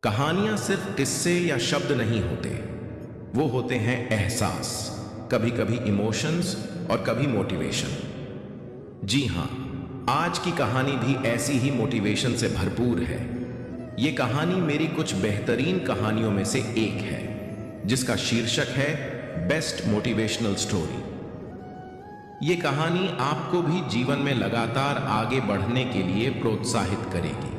कहानियां सिर्फ किस्से या शब्द नहीं होते, वो होते हैं एहसास, कभी कभी इमोशंस और कभी मोटिवेशन। जी हां, आज की कहानी भी ऐसी ही मोटिवेशन से भरपूर है। ये कहानी मेरी कुछ बेहतरीन कहानियों में से एक है, जिसका शीर्षक है बेस्ट मोटिवेशनल स्टोरी। ये कहानी आपको भी जीवन में लगातार आगे बढ़ने के लिए प्रोत्साहित करेगी।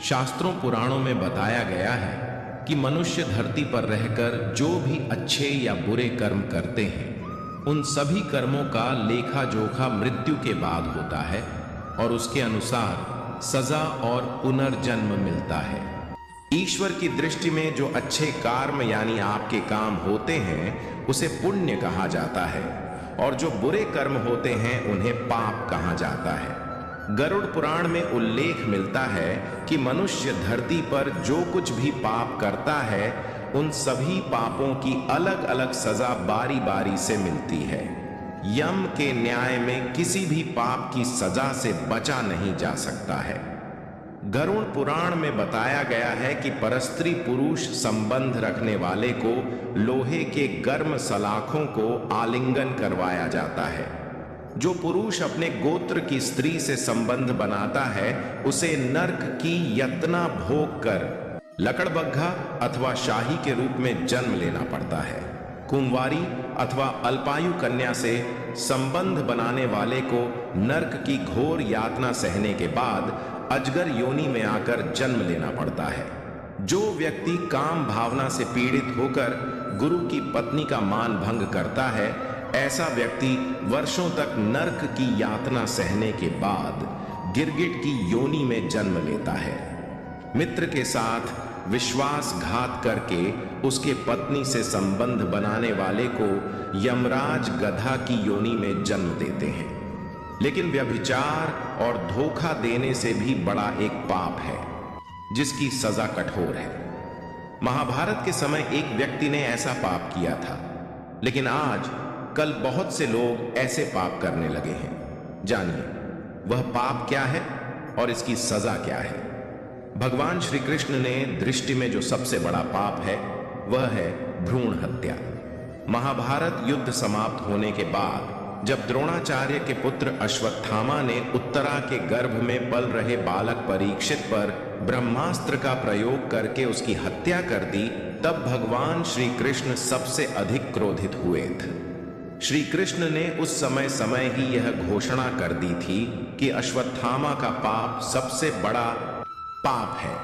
शास्त्रों पुराणों में बताया गया है कि मनुष्य धरती पर रहकर जो भी अच्छे या बुरे कर्म करते हैं, उन सभी कर्मों का लेखा जोखा मृत्यु के बाद होता है और उसके अनुसार सजा और पुनर्जन्म मिलता है। ईश्वर की दृष्टि में जो अच्छे कर्म यानी आपके काम होते हैं उसे पुण्य कहा जाता है, और जो बुरे कर्म होते हैं उन्हें पाप कहा जाता है। गरुड़ पुराण में उल्लेख मिलता है कि मनुष्य धरती पर जो कुछ भी पाप करता है, उन सभी पापों की अलग अलग सजा बारी बारी से मिलती है। यम के न्याय में किसी भी पाप की सजा से बचा नहीं जा सकता है। गरुड़ पुराण में बताया गया है कि परस्त्री पुरुष संबंध रखने वाले को लोहे के गर्म सलाखों को आलिंगन करवाया जाता है। जो पुरुष अपने गोत्र की स्त्री से संबंध बनाता है, उसे नर्क की यातना भोग कर लकड़बग्घा अथवा शाही के रूप में जन्म लेना पड़ता है। कुंवारी अथवा अल्पायु कन्या से संबंध बनाने वाले को नर्क की घोर यातना सहने के बाद अजगर योनि में आकर जन्म लेना पड़ता है। जो व्यक्ति काम भावना से पीड़ित होकर गुरु की पत्नी का मान भंग करता है, ऐसा व्यक्ति वर्षों तक नर्क की यातना सहने के बाद गिरगिट की योनि में जन्म लेता है। मित्र के साथ विश्वासघात करके उसके पत्नी से संबंध बनाने वाले को यमराज गधा की योनि में जन्म देते हैं। लेकिन व्यभिचार और धोखा देने से भी बड़ा एक पाप है, जिसकी सजा कठोर है। महाभारत के समय एक व्यक्ति ने ऐसा पाप किया था, लेकिन आज कल बहुत से लोग ऐसे पाप करने लगे हैं। जानिए वह पाप क्या है और इसकी सजा क्या है। भगवान श्री कृष्ण ने दृष्टि में जो सबसे बड़ा पाप है वह है भ्रूण हत्या। महाभारत युद्ध समाप्त होने के बाद जब द्रोणाचार्य के पुत्र अश्वत्थामा ने उत्तरा के गर्भ में पल रहे बालक परीक्षित पर ब्रह्मास्त्र का प्रयोग करके उसकी हत्या कर दी, तब भगवान श्री कृष्ण सबसे अधिक क्रोधित हुए थे। श्री कृष्ण ने उस समय ही यह घोषणा कर दी थी कि अश्वत्थामा का पाप सबसे बड़ा पाप है,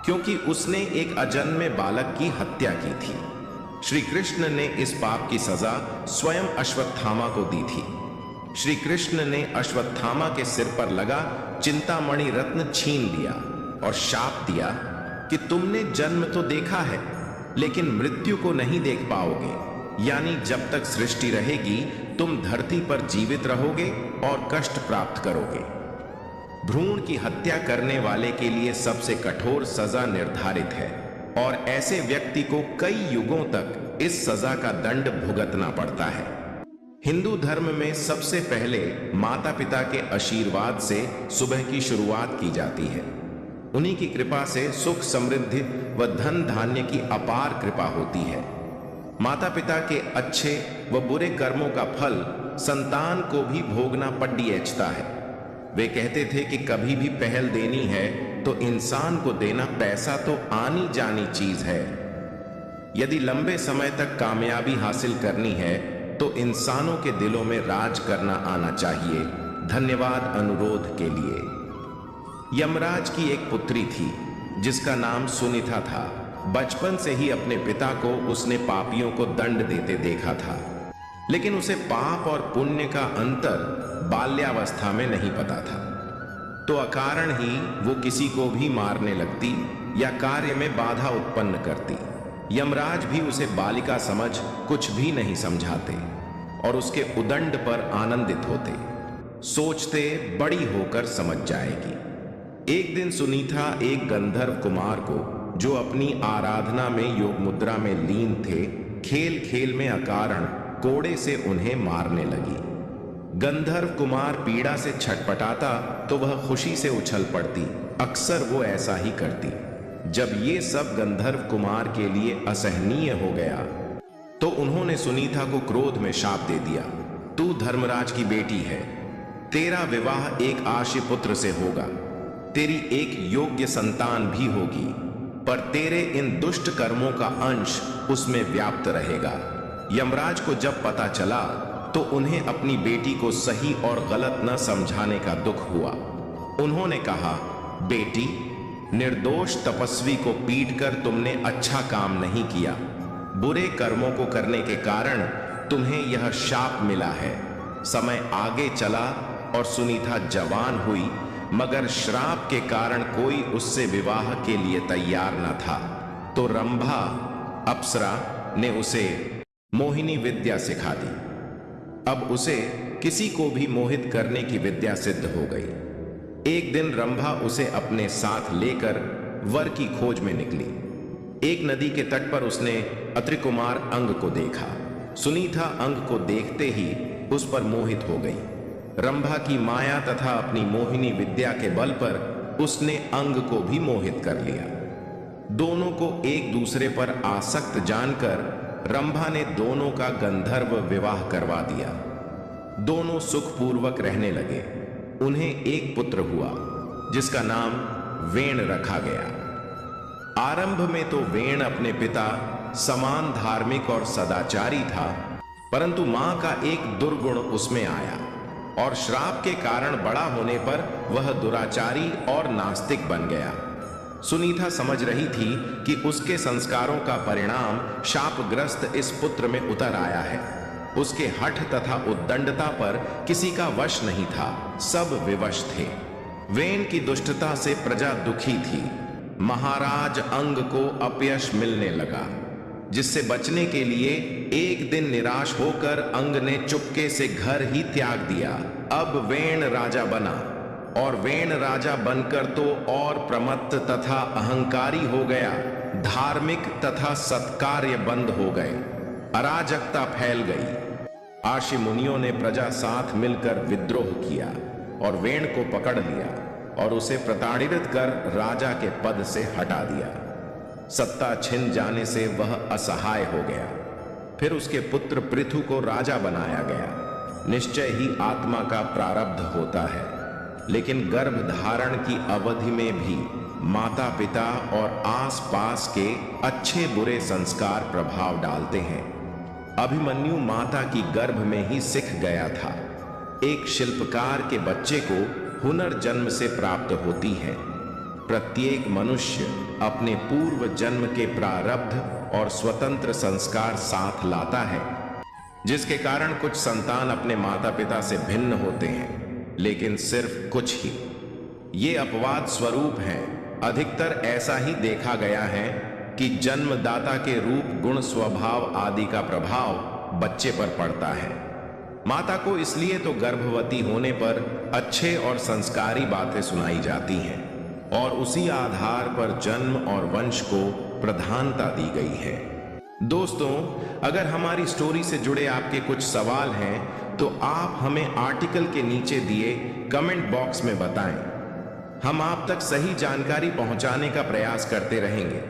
क्योंकि उसने एक अजन्मे बालक की हत्या की थी। श्री कृष्ण ने इस पाप की सजा स्वयं अश्वत्थामा को दी थी। श्री कृष्ण ने अश्वत्थामा के सिर पर लगा चिंतामणि रत्न छीन लिया और शाप दिया कि तुमने जन्म तो देखा है, लेकिन मृत्यु को नहीं देख पाओगे। यानी जब तक सृष्टि रहेगी तुम धरती पर जीवित रहोगे और कष्ट प्राप्त करोगे। भ्रूण की हत्या करने वाले के लिए सबसे कठोर सजा निर्धारित है, और ऐसे व्यक्ति को कई युगों तक इस सजा का दंड भुगतना पड़ता है। हिंदू धर्म में सबसे पहले माता पिता के आशीर्वाद से सुबह की शुरुआत की जाती है। उन्हीं की कृपा से सुख समृद्धि व धन धान्य की अपार कृपा होती है। माता पिता के अच्छे व बुरे कर्मों का फल संतान को भी भोगना पड़ता है। वे कहते थे कि कभी भी पहल देनी है तो इंसान को देना, पैसा तो आनी जानी चीज है। यदि लंबे समय तक कामयाबी हासिल करनी है तो इंसानों के दिलों में राज करना आना चाहिए। धन्यवाद अनुरोध के लिए। यमराज की एक पुत्री थी जिसका नाम सुनीता था। बचपन से ही अपने पिता को उसने पापियों को दंड देते देखा था, लेकिन उसे पाप और पुण्य का अंतर बाल्यावस्था में नहीं पता था, तो अकारण ही वो किसी को भी मारने लगती या कार्य में बाधा उत्पन्न करती। यमराज भी उसे बालिका समझ कुछ भी नहीं समझाते और उसके उदंड पर आनंदित होते, सोचते बड़ी होकर समझ जाएगी। एक दिन सुनीता एक गंधर्व कुमार को, जो अपनी आराधना में योग मुद्रा में लीन थे, खेल खेल में अकारण कोड़े से उन्हें मारने लगी। गंधर्व कुमार पीड़ा से छटपटाता तो वह खुशी से उछल पड़ती। अक्सर वो ऐसा ही करती। जब ये सब गंधर्व कुमार के लिए असहनीय हो गया तो उन्होंने सुनीता को क्रोध में शाप दे दिया, तू धर्मराज की बेटी है, तेरा विवाह एक आशी पुत्र से होगा, तेरी एक योग्य संतान भी होगी, पर तेरे इन दुष्ट कर्मों का अंश उसमें व्याप्त रहेगा। यमराज को जब पता चला तो उन्हें अपनी बेटी को सही और गलत न समझाने का दुख हुआ। उन्होंने कहा, बेटी, निर्दोष तपस्वी को पीटकर तुमने अच्छा काम नहीं किया, बुरे कर्मों को करने के कारण तुम्हें यह शाप मिला है। समय आगे चला और सुनीता जवान हुई, मगर श्राप के कारण कोई उससे विवाह के लिए तैयार न था। तो रंभा अप्सरा ने उसे मोहिनी विद्या सिखा दी। अब उसे किसी को भी मोहित करने की विद्या सिद्ध हो गई। एक दिन रंभा उसे अपने साथ लेकर वर की खोज में निकली। एक नदी के तट पर उसने अत्रि कुमार अंग को देखा। सुनीता अंग को देखते ही उस पर मोहित हो गई। रंभा की माया तथा अपनी मोहिनी विद्या के बल पर उसने अंग को भी मोहित कर लिया। दोनों को एक दूसरे पर आसक्त जानकर रंभा ने दोनों का गंधर्व विवाह करवा दिया। दोनों सुखपूर्वक रहने लगे। उन्हें एक पुत्र हुआ जिसका नाम वेण रखा गया। आरंभ में तो वेण अपने पिता समान धार्मिक और सदाचारी था, परंतु मां का एक दुर्गुण उसमें आया और श्राप के कारण बड़ा होने पर वह दुराचारी और नास्तिक बन गया। सुनीता समझ रही थी कि उसके संस्कारों का परिणाम शापग्रस्त इस पुत्र में उतर आया है। उसके हठ तथा उद्दंडता पर किसी का वश नहीं था, सब विवश थे। वेन की दुष्टता से प्रजा दुखी थी। महाराज अंग को अपयश मिलने लगा, जिससे बचने के लिए एक दिन निराश होकर अंग ने चुपके से घर ही त्याग दिया। अब वेन राजा बना और वेन राजा बनकर तो और प्रमत्त तथा अहंकारी हो गया। धार्मिक तथा सत्कार्य बंद हो गए, अराजकता फैल गई। आशी मुनियों ने प्रजा साथ मिलकर विद्रोह किया और वेण को पकड़ लिया और उसे प्रताड़ित कर राजा के पद से हटा दिया। सत्ता छिन जाने से वह असहाय हो गया। फिर उसके पुत्र पृथु को राजा बनाया गया। निश्चय ही आत्मा का प्रारब्ध होता है, लेकिन गर्भ धारण की अवधि में भी माता पिता और आसपास के अच्छे बुरे संस्कार प्रभाव डालते हैं। अभिमन्यु माता की गर्भ में ही सीख गया था। एक शिल्पकार के बच्चे को हुनर जन्म से प्राप्त होती है। प्रत्येक मनुष्य अपने पूर्व जन्म के प्रारब्ध और स्वतंत्र संस्कार साथ लाता है, जिसके कारण कुछ संतान अपने माता पिता से भिन्न होते हैं, लेकिन सिर्फ कुछ ही। ये अपवाद स्वरूप हैं। अधिकतर ऐसा ही देखा गया है कि जन्मदाता के रूप, गुण, स्वभाव आदि का प्रभाव बच्चे पर पड़ता है। माता को इसलिए तो गर्भवती होने पर अच्छे और संस्कारी बातें सुनाई जाती हैं और उसी आधार पर जन्म और वंश को प्रधानता दी गई है। दोस्तों, अगर हमारी स्टोरी से जुड़े आपके कुछ सवाल हैं तो आप हमें आर्टिकल के नीचे दिए कमेंट बॉक्स में बताएं। हम आप तक सही जानकारी पहुंचाने का प्रयास करते रहेंगे।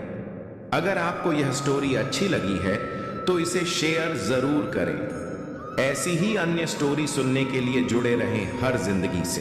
अगर आपको यह स्टोरी अच्छी लगी है तो इसे शेयर जरूर करें। ऐसी ही अन्य स्टोरी सुनने के लिए जुड़े रहें हर जिंदगी से।